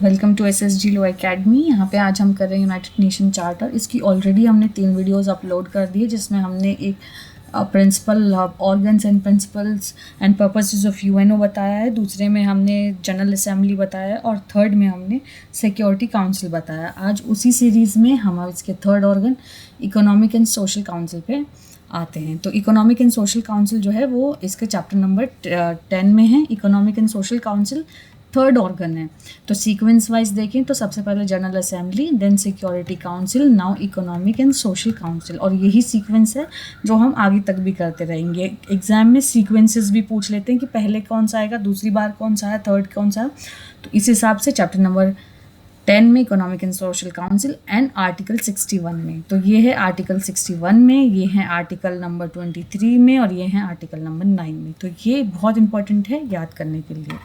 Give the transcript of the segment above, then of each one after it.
Welcome to SSG law academy. यहाँ पे आज हम कर रहे हैं यूनाइटेड नेशन चार्टर। इसकी ऑलरेडी हमने 3 वीडियोस अपलोड कर दिए, जिसमें हमने एक principal organs and principles and purposes of UNO बताया है, दूसरे में हमने जनरल असेंबली बताया है और थर्ड में हमने सिक्योरिटी काउंसिल बताया। आज उसी सीरीज़ में हम इसके third organ economic and social council पे आते हैं। तो इकोनॉमिक एंड सोशल काउंसिल जो है वो इसके चैप्टर नंबर 10 में है। Economic and social council third organ है। तो सीक्वेंस वाइज देखें तो सबसे पहले general assembly, then security council, now economic and social council, और यही सीक्वेंस है जो हम आगे तक भी करते रहेंगे। एग्जाम में सीक्वेंसेस भी पूछ लेते हैं कि पहले कौन सा आएगा, दूसरी बार कौन सा है, थर्ड कौन सा है। तो इस हिसाब से चैप्टर नंबर 10 में economic and social council and article 61 में, तो ये है आर्टिकल 61 में, ये है आर्टिकल नंबर 23 में और ये है आर्टिकल नंबर 9 में। तो ये बहुत इंपॉर्टेंट है याद करने के लिए।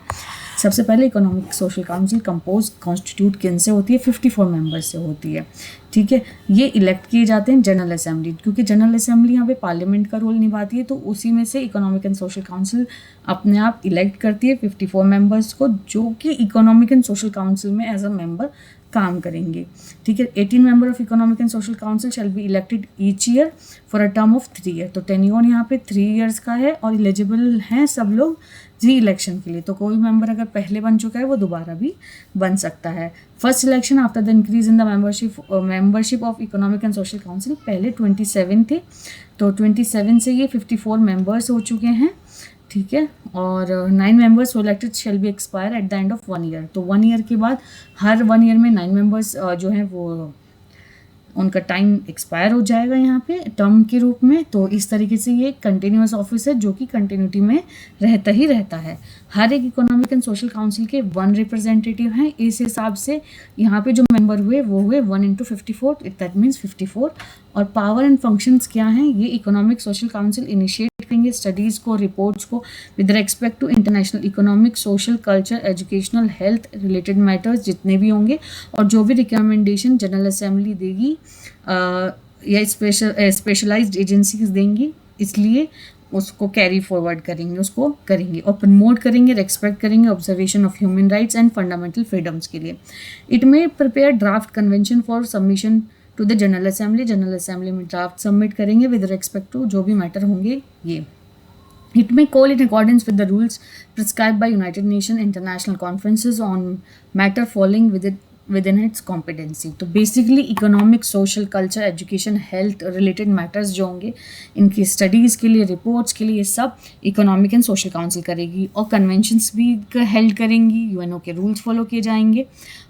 सबसे पहले economic social council compose constitute किन से होती है? 54 मेंबर्स से होती है। ठीक है, ये इलेक्ट किए जाते हैं जनरल असेंबली, क्योंकि जनरल असेंबली यहाँ पे पार्लियामेंट का रोल निभाती है, तो उसी में से इकोनॉमिक एंड सोशल काउंसिल अपने आप इलेक्ट करती है 54 मेंबर्स को, जो कि इकोनॉमिक एंड सोशल काउंसिल में एज अ मेंबर काम करेंगे। ठीक है, 18 member of economic and social council shall be elected each year for a term of 3 year. तो टेन्योर यहाँ पे 3 ईयर्स का है और एलिजिबल हैं सब लोग री इलेक्शन के लिए। तो कोई मेंबर अगर पहले बन चुका है वो दोबारा भी बन सकता है। First election after the increase in the membership of economic and social council, पहले 27 थे, तो 27 से ये 54 मेंबर्स हो चुके हैं। ठीक है, और 9 members elected shall be expire at the end of 1 year. तो 1 ईयर के बाद हर 1 ईयर में 9 मेंबर्स जो हैं वो उनका टाइम एक्सपायर हो जाएगा यहाँ पे टर्म के रूप में। तो इस तरीके से ये कंटिन्यूअस ऑफिस है जो कि कंटिन्यूटी में रहता ही रहता है। हर एक इकोनॉमिक एंड सोशल काउंसिल के 1 रिप्रेजेंटेटिव हैं। इस हिसाब से यहाँ पे जो मेंबर हुए वो हुए 1 × 54, दैट मीन्स 54। और पावर एंड फंक्शंस क्या हैं? ये इकोनॉमिक सोशल काउंसिल इनिशिएट करेंगे स्टडीज़ को, रिपोर्ट्स को with respect to international economic, social, culture, educational, health related matters जितने भी होंगे, और जो भी रिकमेंडेशन जनरल असेंबली देगी या स्पेशलाइज्ड एजेंसीज देंगी, इसलिए उसको कैरी फॉरवर्ड करेंगे, उसको करेंगे और प्रमोट करेंगे, रेस्पेक्ट करेंगे observation of human rights and fundamental freedoms के लिए। It may prepare draft convention for submission to the general assembly. General assembly में ड्राफ्ट सबमिट करेंगे विद रिस्पेक्ट टू जो भी मैटर होंगे ये। It may call in accordance with the rules prescribed by United Nations international conferences on matter falling within its competency। तो basically economic, social, culture, education, health related matters जो होंगे इनकी studies के लिए, रिपोर्ट्स के लिए, ये सब इकोनॉमिक एंड सोशल काउंसिल करेगी, और कन्वेंशंस भी हेल्ड करेंगी, UNO के रूल्स फॉलो किए जाएंगे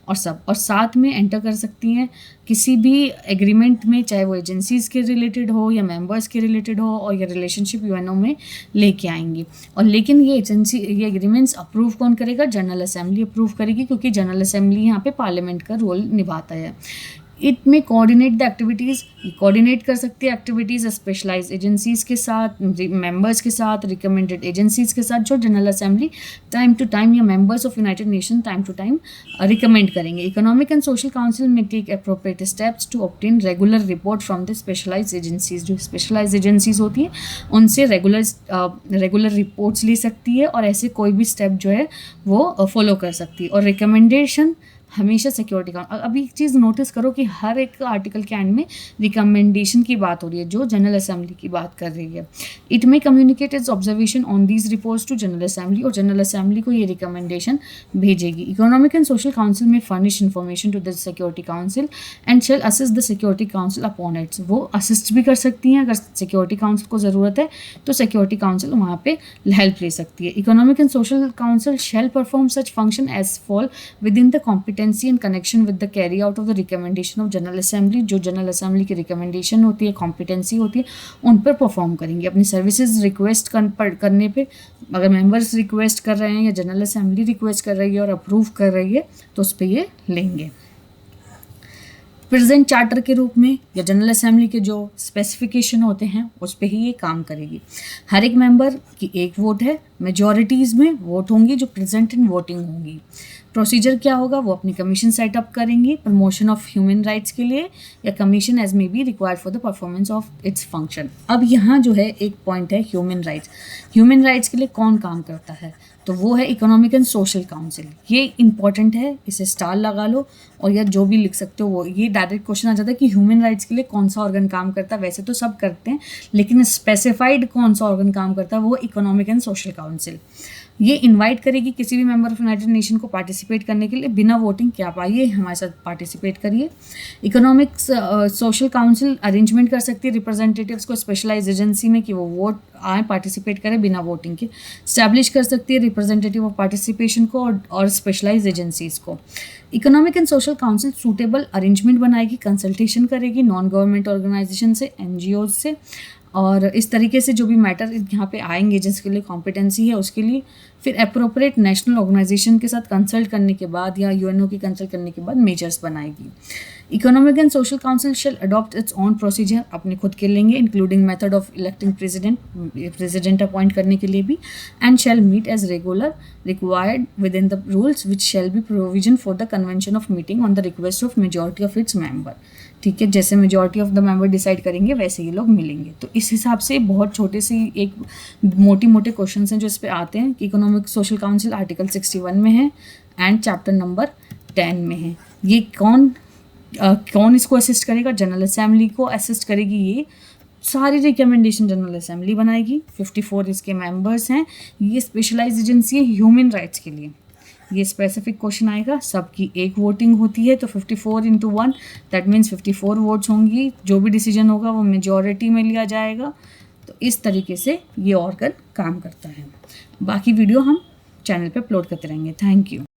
और सब, और साथ में एंटर कर सकती हैं किसी भी एग्रीमेंट में, चाहे वो एजेंसीज़ के रिलेटेड हो या मेंबर्स के रिलेटेड हो, और ये रिलेशनशिप UNO में लेके आएंगी। और लेकिन ये एग्रीमेंट्स अप्रूव कौन करेगा? जनरल असेंबली अप्रूव करेगी, क्योंकि जनरल असेंबली यहाँ पे पार्लियामेंट का रोल निभाता है। इट में कोऑर्डिनेट द एक्टिविटीज़, कोऑर्डिनेट कर सकती है एक्टिविटीज़ स्पेशलाइज एजेंसीज़ के साथ, मेंबर्स के साथ, रिकमेंडेड एजेंसीज़ के साथ, जो general Assembly time to time या members of United Nation time to time recommend करेंगे। इकोनॉमिक एंड सोशल काउंसिल में take appropriate steps to obtain regular report from the specialise agencies. जो specialise agencies होती हैं उनसे रेगुलर रिपोर्ट्स ले सकती है, और ऐसे कोई भी स्टेप जो है वो फॉलो कर सकती है। और रिकमेंडेशन हमेशा सिक्योरिटी का। अभी एक चीज़ नोटिस करो कि हर एक आर्टिकल के एंड में रिकमेंडेशन की बात हो रही है, जो जनरल असेंबली की बात कर रही है। It may communicate its observation on these reports to general assembly, और जनरल असेंबली को ये रिकमेंडेशन भेजेगी। Economic and social council may furnish information to the security council and shall assist the security council upon its. वो असिस्ट भी कर सकती हैं, अगर सिक्योरिटी काउंसिल को ज़रूरत है तो सिक्योरिटी काउंसिल वहाँ पे हेल्प ले सकती है। Economic and social council shall perform such function as fall within the competency in connection with the carry out of the recommendation of general assembly. जो जनरल असेंबली की recommendation होती है, competency होती है, उन पर परफॉर्म करेंगे। अपनी सर्विसेज रिक्वेस्ट करने पे, अगर मेंबर्स रिक्वेस्ट कर रहे हैं या जनरल असेंबली रिक्वेस्ट कर रही है और अप्रूव कर रही है, तो उस पर ये लेंगे। प्रेजेंट चार्टर के रूप में या जनरल असेंबली के जो स्पेसिफिकेशन होते हैं उस पर ही ये काम करेगी। हर एक मेंबर की एक वोट है, मेजॉरिटीज़ में वोट होंगी जो प्रेजेंट इन वोटिंग होंगी। प्रोसीजर क्या होगा? वो अपनी कमीशन सेटअप करेंगी प्रमोशन ऑफ ह्यूमन राइट्स के लिए, या commission as may be required for the performance of its function. अब यहाँ जो है एक पॉइंट है ह्यूमन राइट्स। ह्यूमन राइट्स के लिए कौन काम करता है? तो वो है इकोनॉमिक एंड सोशल काउंसिल। ये इंपॉर्टेंट है, इसे स्टार लगा लो, और या जो भी लिख सकते हो वो। ये डायरेक्ट क्वेश्चन आ जाता है कि ह्यूमन राइट्स के लिए कौन सा ऑर्गन काम करता है। वैसे तो सब करते हैं, लेकिन स्पेसिफाइड कौन सा ऑर्गन काम करता है वो इकोनॉमिक एंड सोशल काउंसिल। ये इनवाइट करेगी किसी भी मेंबर ऑफ यूनाइटेड नेशन को पार्टिसिपेट करने के लिए बिना वोटिंग के। आप आइए, हमारे साथ पार्टिसिपेट करिए। इकोनॉमिक सोशल काउंसिल अरेंजमेंट कर सकती है रिप्रेजेंटेटिव्स को स्पेशलाइज एजेंसी में कि वो वोट आए, पार्टिसिपेट करें बिना वोटिंग के। स्टैब्लिश कर सकती है रिप्रेजेंटेटिव ऑफ पार्टिसिपेशन को और स्पेशलाइज एजेंसीज को। Economic and social council suitable arrangement बनाएगी, कंसल्टेशन करेगी नॉन गवर्नमेंट ऑर्गेनाइजेशन से, NGOs से, और इस तरीके से जो भी मैटर यहाँ पे आएंगे जिसके लिए कॉम्पिटेंसी है उसके लिए फिर अप्रोप्रिएट नेशनल ऑर्गेनाइजेशन के साथ कंसल्ट करने के बाद या UNO की कंसल्ट करने के बाद मेजर्स बनाएगी। Economic and social council shall adopt its own procedure, अपने खुद के लेंगे, including method of electing president appoint करने के लिए भी, and shall meet as regular required within the rules which shall be provision for the convention of meeting on the request of majority of its member. ठीक है, जैसे majority of the member decide करेंगे वैसे ये लोग मिलेंगे। तो इस हिसाब से बहुत छोटे सी एक मोटे क्वेश्चन हैं जो इस पे आते हैं कि इकोनॉमिक सोशल काउंसिल आर्टिकल 61 में है एंड चैप्टर नंबर 10 में है। ये कौन इसको असिस्ट करेगा? जनरल असेंबली को असिस्ट करेगी। ये सारी रिकमेंडेशन जनरल असेंबली बनाएगी। 54 इसके मेंबर्स हैं। ये स्पेशलाइज एजेंसी है ह्यूमन राइट्स के लिए। ये स्पेसिफिक क्वेश्चन आएगा, सबकी एक वोटिंग होती है तो 54 × 1 दैट मीन्स 54 वोट्स होंगी। जो भी डिसीजन होगा वो मेजॉरिटी में लिया जाएगा। तो इस तरीके से ये ऑर्गन काम करता है। बाकी वीडियो हम चैनल पे अपलोड करते रहेंगे। Thank you.